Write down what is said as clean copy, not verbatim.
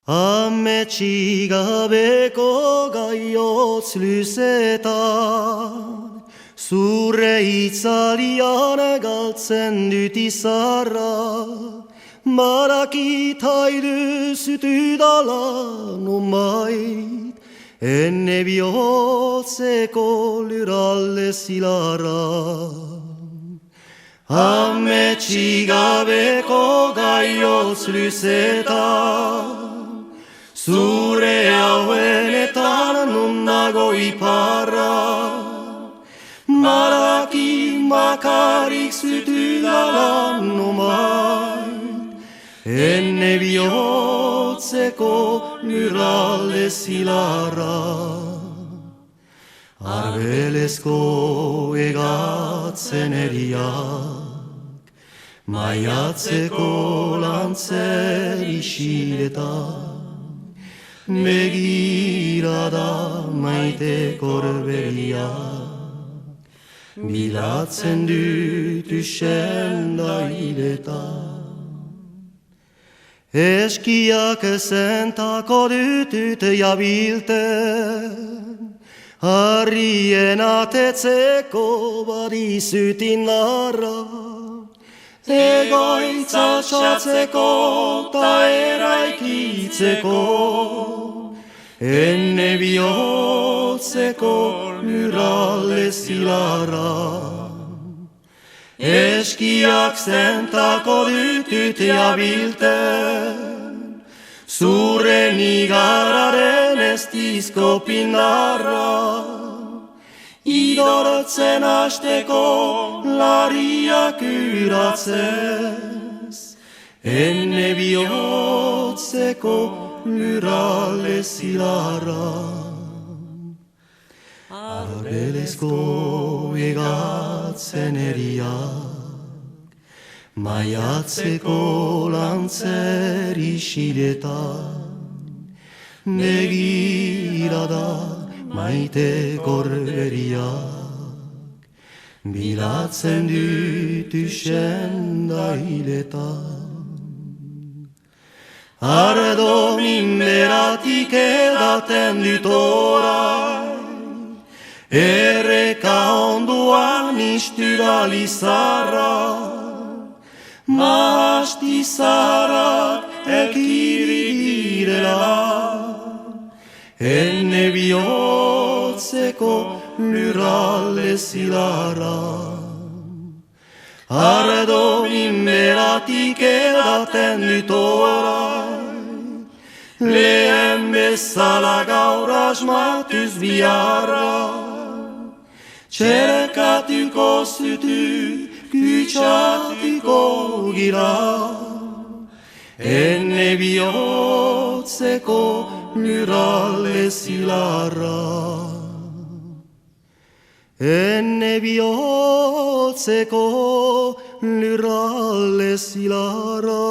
Ametsi gabeko gaiotz luzetan, zure itzalian galtzen dut izarra, badakit haidu zutudala nomait, ene bihotzeko lurralde zilarra. Ametsi gabeko gaiotz luzetan, zure hauenetan non nago iparra, badaki bakarrik zutudala nomait, ene bihotzeko lurralde zilarra. Arbelezko egatzen eriak, maiatzeko lantzer isiletan, begirada maite korberiak, bilatzen dut usen dailetan. Eskiak zentako dutut jabilten, harrien atetzeko badizut indarra, egoitza txatzeko ta eraikitzeko, ene bihotzeko lurralde zilarra. Eskiak zentako dutut jabilten, zure nigararen estizko pindarra, idortzen hasteko lariak uratzez, ene bihotzeko lurralde zilarra. Arbelezko egatzen eriak, maiatzeko lantzer isiletan, begirada maite korberiak, bilatzen dut usen dailetan. Ardo minberatik edaten dut orai, erreka onduan istura lizarra, mahastizarrak elkiri direla, ene bihotzeko lurralde zilarra. Ardo minberatik edaten dut orai, lehen bezala gaur asmatuz biharra, txerkatuko zutu kutsatuko gira, ene bihotzeko lurralde zilarra. Ene bihotzeko lurralde zilarra.